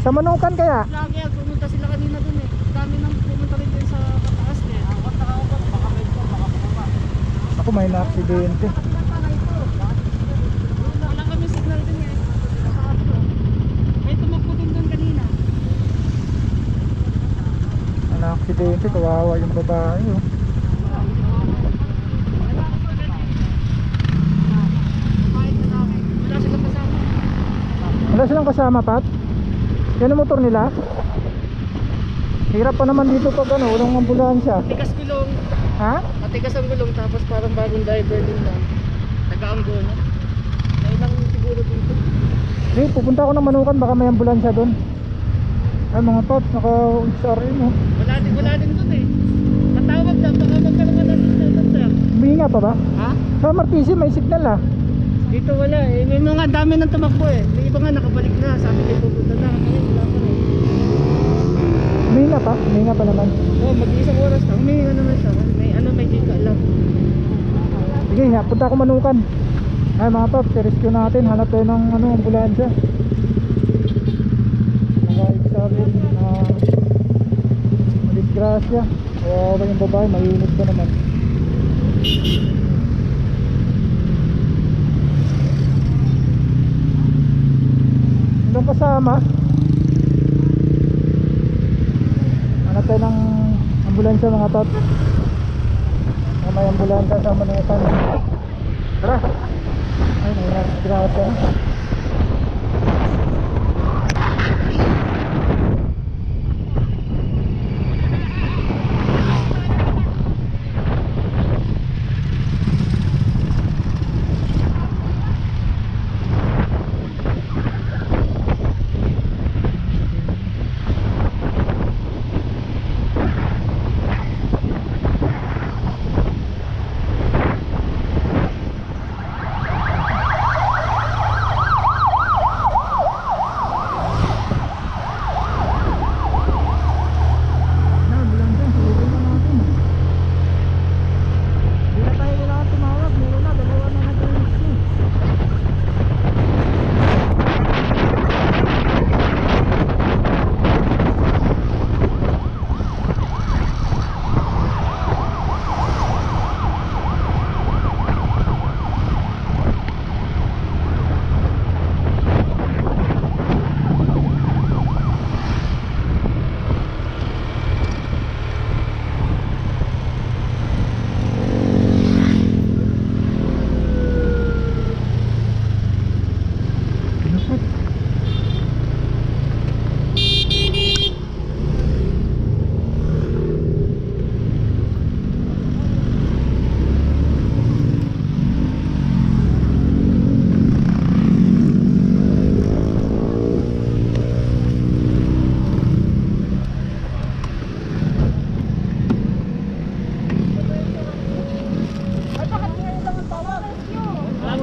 Sa Manukan kaya? Lagi yan, pumunta sila kanina dun eh. Dami nang pumunta rin dun sa pataas eh. Ako baka medyo, baka bumaba. Ako may na-aksidente. Wala kami signal dun eh. May tumakbo din dun kanina. Na-aksidente, kawawa yung babae oh. Wala silang kasama. Wala silang kasama, Pat? Yan ang motor nila? Hirap pa naman dito pag ano, walang ambulansya. Matigas gulong. Ha? Matigas ang gulong tapos parang bagong driver din lang. Nag-aanggo na. Kailang siguro dito. Eh, pupunta ako ng Manukan, baka may ambulansya doon. Ay mga Paps, naka-XRM mo. Wala din dun eh. Matawag lang, baka magkaroon na signal dun sir. Huminga pa ba? Ha? Sa Martisi may signal ah. Dito wala eh. May mga dami nang tumakbo eh. May iba nga nakabalik na. Sabi niya pupunta na. Ngayon wala pa rin. Huminga pa? Huminga pa naman. Oh, mag-iisang oras na. Huminga naman siya. May dito alam. Sige, punta ako Manukan. Ay mga Paps, rescue natin. Hanap tayo ng ano, ambulansya. Naka-XRM na disgrasya. Kawawa yung babae, mainit pa naman. Ilang kasama? Hanap tayo ng ambulansya mga Paps. May ambulansya sa Manukan. Tara! Ay, disgrasya.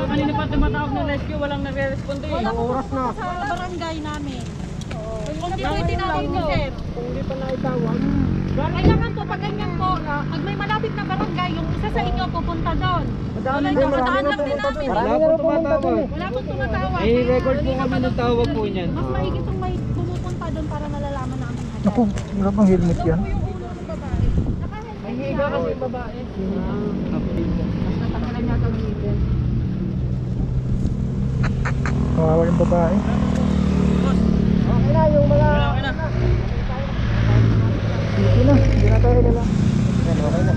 Kanina pa tumatawag ng rescue, walang nagre-responde eh. Ilang oras na. Sa barangay namin. Kung di po itinawag niyo, sir. Kung hindi pa naitawag. Kailangan po, pag ganyan po, pag may malapit na barangay, yung isa sa inyo pupunta doon. Madami Wala na, yung marami daan na lang din namin. Marami Wala na po pumunta dun eh. Wala pong tumatawag. I-record po kami ng tawag po niyan. Mas maigi itong may pumupunta doon para nalalaman namin agad. Naku, wala pang helmet yan. Ito po yung ulo ng babae. Naka-helmet May siya. higa kasi yung babae. Mas natanggalan yata ng ngipin. Kawawa yung babae. Okay na, yung mga... Okay na. Sige na, hindi na tayo lang. Yan, okay na.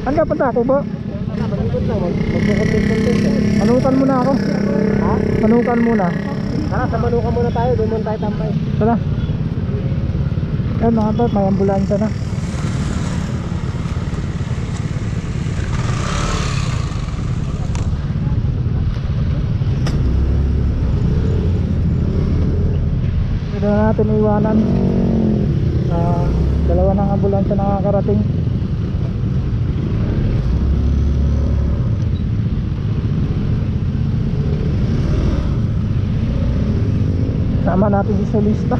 Saan ka punta ako ba? Manukan muna ako. Ha? Manukan muna. Tara, sa Manukan muna tayo. Doon muna tayo tambay. Tara. Yan mga Pat, may ambulansya na. Pwede na natin iwanan. Dalawa ng ambulansya nakakarating. Sama natin si Solista.